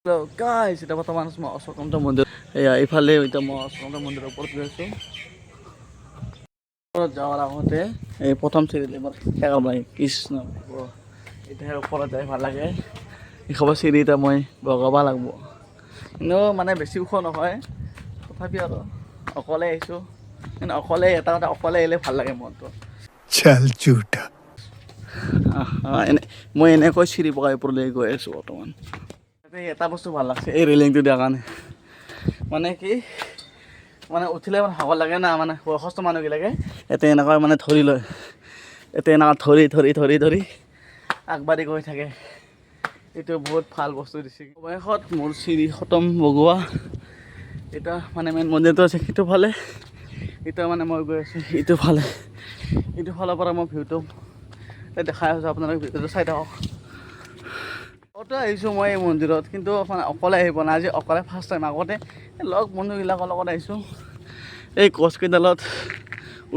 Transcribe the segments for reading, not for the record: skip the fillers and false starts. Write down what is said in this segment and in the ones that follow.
Hello guys, এটা বৰ্তমান মই অশ্বকন্ত মন্দিৰ এইফালে এতিয়া মই অশ্বকন্ত মন্দিৰৰ ওপৰত গৈ আছোঁ। ওপৰত যাৱাৰ আগতে এই প্ৰথম চিৰিত এবাৰ সেৱা মাৰি কৃষ্ণ এতিয়া ওপৰত যাই ভাল লাগে। এইখবৰ চিৰি এতিয়া মই বগাব লাগিব, কিন্তু মানে বেছি ওখ নহয়, তথাপি আৰু অকলে আহিছোঁ। কিন্তু অকলে এটা অকলে আহিলে ভাল লাগে মনটো। চল ঝুটা মই এনেকৈ চিৰি বগাই ওপৰলৈ গৈ আছোঁ বৰ্তমান। এটা বস্তু ভাল লাগছে এই ৰেলিংটো দিয়াৰ কাৰণে, মানে কি মানে উঠিলে মানে ভাগৰ লাগে না, মানে বয়সস্থ মানুহবিলাকে এতিয়া এনেকৈ মানে ধৰি লয়, এতিয়া এনেকৈ ধৰি ধৰি ধৰি ধৰি আগবাঢ়ি গৈ থাকে। এইটো বহুত ভাল বস্তু দিছে। বয়সত মোৰ চিৰি খতম বগোৱা, এতিয়া মানে মেইন মন্দিৰটো আছে সেইটো ফালে, এতিয়া মানে মই গৈ আছোঁ ইটো ফালে। এইটো ফালৰ পৰা মই ভিউটো দেখাই আছোঁ, আপোনালোকে ভিডিঅ'টো চাই থাকক। আগতে আহিছোঁ মই এই মন্দিৰত, কিন্তু মানে অকলে আহি পোৱা নাই, আজি অকলে ফাৰ্ষ্ট টাইম। আগতে লগ বন্ধুবিলাকৰ লগত আহিছোঁ, এই গছকেইডালত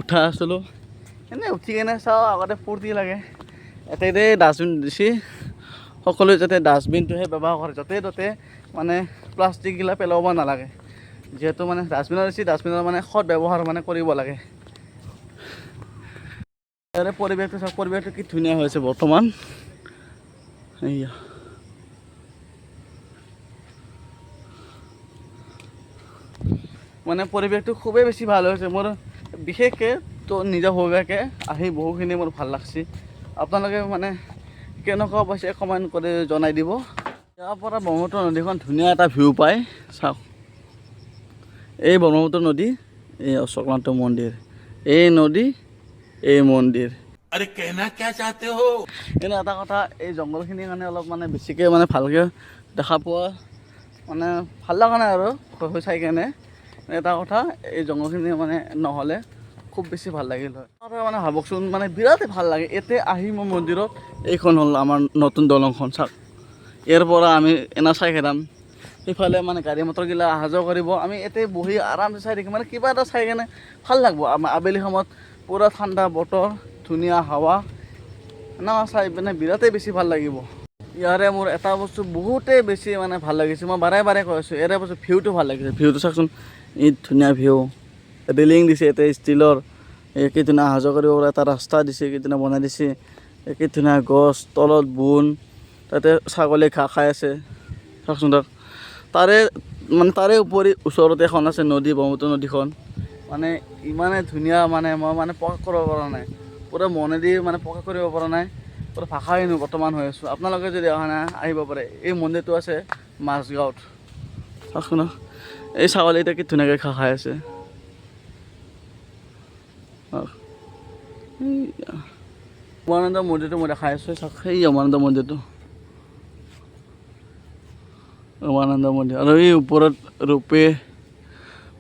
উঠা আছিলোঁ, এনেই উঠি কেনে চাওঁ, আগতে ফূৰ্তি লাগে। এটাইতে ডাষ্টবিন দিছে, সকলোৱে যাতে ডাষ্টবিনটোহে ব্যৱহাৰ কৰে, য'তে ত'তে মানে প্লাষ্টিকগিলা পেলাব নালাগে। যিহেতু মানে ডাষ্টবিনৰ দিছে, ডাষ্টবিনৰ মানে সৎ ব্যৱহাৰ মানে কৰিব লাগে। ইয়াৰে পৰিৱেশটো চাওক, পৰিৱেশটো কি ধুনীয়া হৈছে বৰ্তমান। এইয়া মানে পৰিৱেশটো খুবেই বেছি ভাল হৈছে মোৰ, বিশেষকৈ তো নিজাববীয়াকৈ আহি বহুখিনি মোৰ ভাল লাগছে। আপোনালোকে মানে কেনেকুৱা পাইছে কমেণ্ট কৰি জনাই দিব। ইয়াৰ পৰা ব্ৰহ্মপুত্ৰ নদীখন ধুনীয়া এটা ভিউ পায়, চাওক। এই ব্ৰহ্মপুত্ৰ নদী, এই অশ্বক্লান্ত মন্দিৰ, এই নদী, এই মন্দিৰ। আৰে কেনা কিয়া চাহতে হো? কিন্তু এটা কথা, এই জংঘলখিনিৰ কাৰণে অলপ মানে বেছিকৈ মানে ভালকৈ দেখা পোৱা মানে ভাল লগা নাই আৰু চাই কেনে। এটা কথা, এই জংঘলখিনি মানে নহ'লে খুব বেছি ভাল লাগিল হয়। মানে ভাবকচোন, মানে বিৰাটেই ভাল লাগে। এতিয়া আহি মই মন্দিৰত, এইখন হ'ল আমাৰ নতুন দলংখন, চাওক। ইয়াৰ পৰা আমি এনে চাই খেদাম, সেইফালে মানে গাড়ী মটৰগিলা অহা যোৱা কৰিব, আমি ইয়াতে বহি আৰামছে চাই থাকিম। মানে কিবা এটা চাই কেনে ভাল লাগিব। আমাৰ আবেলি সময়ত পূৰা ঠাণ্ডা বতৰ, ধুনীয়া হাৱা, এনেকুৱা চাই পিনে বিৰাটেই বেছি ভাল লাগিব। ইয়াৰে মোৰ এটা বস্তু বহুতেই বেছি মানে ভাল লাগিছে, মই বাৰে বাৰে কৈ আছোঁ, ইয়াৰে বস্তু ভিউটো ভাল লাগিছে। ভিউটো চাওকচোন, ই ধুনীয়া ভিউ, ৰেলিং দিছে ইয়াতে ষ্টীলৰ, কি ধুনীয়া অহা যোৱা কৰিব পৰা এটা ৰাস্তা দিছে, কি ধুনীয়া বনাই দিছে, কি ধুনীয়া গছ, তলত বোন, তাতে ছাগলী ঘাঁহ খাই আছে, চাওকচোন তাক। তাৰে উপৰি ওচৰতে এখন আছে নদী, ব্ৰহ্মপুত্ৰ নদীখন, মানে ইমানেই ধুনীয়া, মানে মই মানে প্ৰকাশ কৰিব পৰা নাই, পূৰা মনেদি মানে প্ৰকাশ কৰিব পৰা নাই, পূৰা ভাষাহীন বৰ্তমান হৈ আছোঁ। আপোনালোকে যদি অহা নাই আহিব পাৰে। এই মন্দিৰটো আছে মাজগাঁৱত, চাওকচোন। এই ছাগলীকেইটা কি ধুনীয়াকৈ ঘাঁহ খাই আছে। উমানন্দ মন্দিৰটো মই দেখাই আছোঁ, চাওক। সেই উমানন্দ মন্দিৰটো, উমানন্দ মন্দিৰ। আৰু এই ওপৰত ৰোপৱে,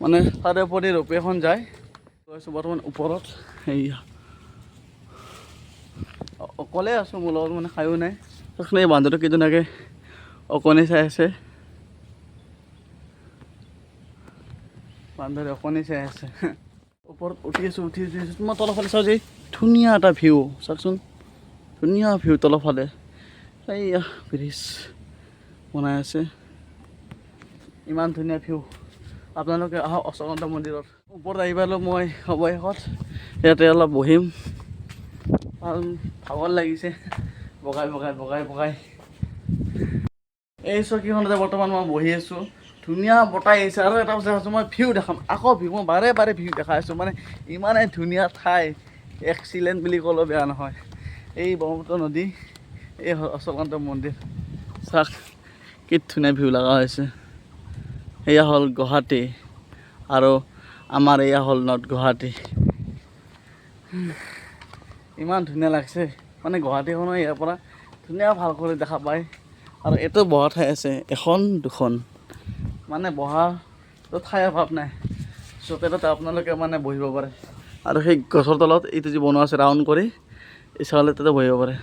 মানে তাৰে ওপৰত ৰোপৱেখন যায়। গৈছোঁ বৰ্তমান ওপৰত, সেয়া অকলে আছোঁ, মোৰ লগত মানে খায়ো নাই। চাওকচোন, এই বান্ধৱটো কি ধুনীয়াকৈ অকণি চাই আছে, বান্ধৱী অকণি চাই আছে। ওপৰত উঠি আছোঁ, উঠি আছোঁ, মই তলফালে চাওঁ যে ধুনীয়া এটা ভিউ, চাওকচোন, ধুনীয়া ভিউ তলফালে। এইয়া ব্ৰিজ বনাই আছে, ইমান ধুনীয়া ভিউ। আপোনালোকে আহক অশ্বক্লান্ত মন্দিৰত। ওপৰত আহি পালোঁ মই অৱশেষত, ইয়াতে অলপ বহিম, ভাগৰ লাগিছে বগাই বগাই বগাই বগাই। এই চকীখনতে বৰ্তমান মই বহি আছোঁ, ধুনীয়া বতাহ আহিছে। আৰু এটা বস্তু আছোঁ, মই ভিউ দেখাম, আকৌ ভিউ, মই বাৰে বাৰে ভিউ দেখাই আছোঁ, মানে ইমানেই ধুনীয়া ঠাই, এক্সিলেণ্ট বুলি ক'লেও বেয়া নহয়। এই ব্ৰহ্মপুত্ৰ নদী, এই অশ্বক্লান্ত মন্দিৰ, চাওক কি ধুনীয়া ভিউ লগা হৈছে। এয়া হ'ল গুৱাহাটী, আৰু আমাৰ এয়া হ'ল নৰ্থ গুৱাহাটী। ইমান ধুনীয়া লাগছে, মানে গুৱাহাটীখনো ইয়াৰ পৰা ধুনীয়া ভাল কৰি দেখা পায়। আৰু এইটো বহা ঠাই আছে, এখন দুখন, মানে বহাটো ঠাইৰ অভাৱ নাই, য'তে ত'তে আপোনালোকে মানে বহিব পাৰে। আৰু সেই গছৰ তলত এইটো যি বনোৱা আছে ৰাউণ্ড কৰি, এই ছাগলী তাতে বহিব পাৰে।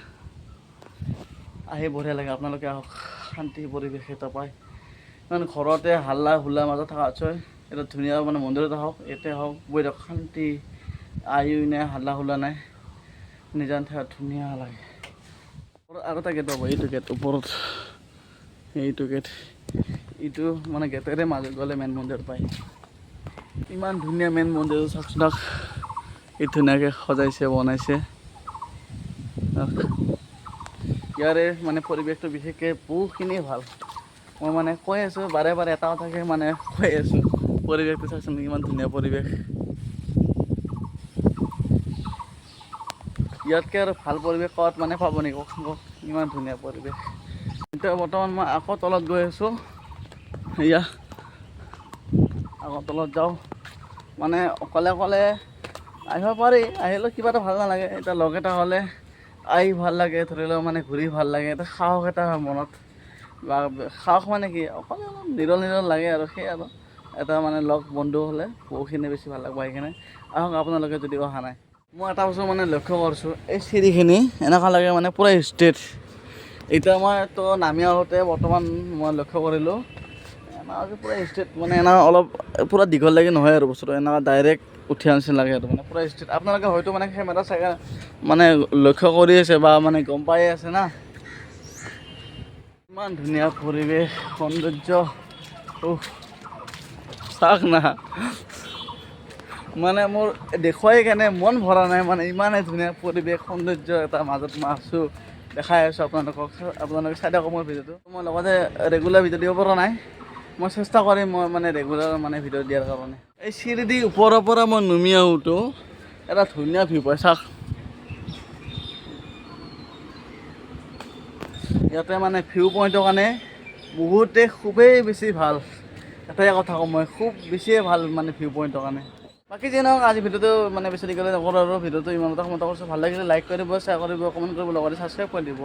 আহি বঢ়িয়া লাগে, আপোনালোকে আহক, শান্তি পৰিৱেশ এটা পায়। মানে ঘৰতে হাল্লা হুল্লাৰ মাজত থকাতকৈ এটা ধুনীয়া মানে মন্দিৰত আহক, ইয়াতে হওক, বহি থাকক, শান্তি, আয়ো নাই, হাল্লা হুল্লা নাই, নিজান ঠাইত ধুনীয়া লাগে। আৰু এটা গেট পাব, এইটো গেট ওপৰত, এইটো গেট, ইটো মানে গেটেৰে মাজত গ'লে মেইন মন্দিৰ পায়। ইমান ধুনীয়া মেইন মন্দিৰ চাওকচোন, ই ধুনীয়াকৈ সজাইছে বনাইছে। ইয়াৰে মানে পৰিৱেশটো বিশেষকৈ বহুখিনি ভাল। মই মানে কৈ আছোঁ বাৰে বাৰে এটা কথাকে মানে কৈ আছোঁ, পৰিৱেশটো চাওকচোন ইমান ধুনীয়া পৰিৱেশ। ইয়াতকৈ আৰু ভাল পৰিৱেশ ক'ত মানে পাব নেকি কওকচোন, কওক ইমান ধুনীয়া পৰিৱেশ। এতিয়া বৰ্তমান মই আকৌ তলত গৈ আছোঁ, এয়া আকৌ তলত যাওঁ। মানে অকলে অকলে আহিব পাৰি, আহিলেও কিবা এটা ভাল নালাগে। এতিয়া লগ এটা হ'লে আহি ভাল লাগে, ধৰি লওক মানে ঘূৰি ভাল লাগে, এটা সাহস এটা হয় মনত। বা সাহস মানে কি অকলে অলপ নিৰল নিৰল লাগে আৰু সেই আৰু এটা মানে লগ বন্ধু হ'লে বহুখিনি বেছি ভাল লাগিব আহি কিনে। আহক আপোনালোকে যদি অহা নাই। মই এটা বস্তু মানে লক্ষ্য কৰিছোঁ, এই চিৰিখিনি এনেকুৱা লাগে মানে পূৰা ষ্ট্ৰেট। এতিয়া মই তো নামি আহোঁতে বৰ্তমান মই লক্ষ্য কৰিলোঁ এনেকৈ পূৰা ষ্ট্ৰেট, মানে এনে অলপ পূৰা দীঘল লাগি নহয় আৰু বস্তুটো এনেকুৱা ডাইৰেক্ট উঠি নিচিনা লাগে আৰু মানে পূৰা ষ্ট্ৰেট। আপোনালোকে হয়তো মানে কেমেৰা চাগে মানে লক্ষ্য কৰি আছে বা মানে গম পাই আছে না, ইমান ধুনীয়া পৰিৱেশ সৌন্দৰ্য। চাওক না, মানে মোৰ দেখুৱাই কেনে মন ভৰা নাই, মানে ইমানেই ধুনীয়া পৰিৱেশ সৌন্দৰ্য এটা মাজত মই আছোঁ, দেখাই আছোঁ আপোনালোকক। আপোনালোকে চাই থাকক মোৰ ভিডিঅ'টো। মই লগতে ৰেগুলাৰ ভিডিঅ' দিব পৰা নাই, মই চেষ্টা কৰিম মই মানে ৰেগুলাৰ মানে ভিডিঅ' দিয়াৰ কাৰণে। এই চিৰিদি ওপৰৰ পৰা মই নামি আহোঁতো এটা ধুনীয়া ভিউ পাই চাওক। ইয়াতে মানে ভিউ পইণ্টৰ কাৰণে বহুতে খুবেই বেছি ভাল। এটাই কথা কওঁ মই, খুব বেছিয়ে ভাল মানে ভিউ পইণ্টৰ কাৰণে। বাকী যি নহওক আজি ভিডিঅ'টো মানে বেছি দীঘলীয়া নকৰোঁ আৰু ভিডিঅ'টো ইমানতে সমাপ্ত কৰিছোঁ। ভাল লাগিলে লাইক কৰিব, শ্বেয়াৰ কৰিব, কমেণ্ট কৰিব, লগতে ছাবস্ক্ৰাইব কৰি দিব।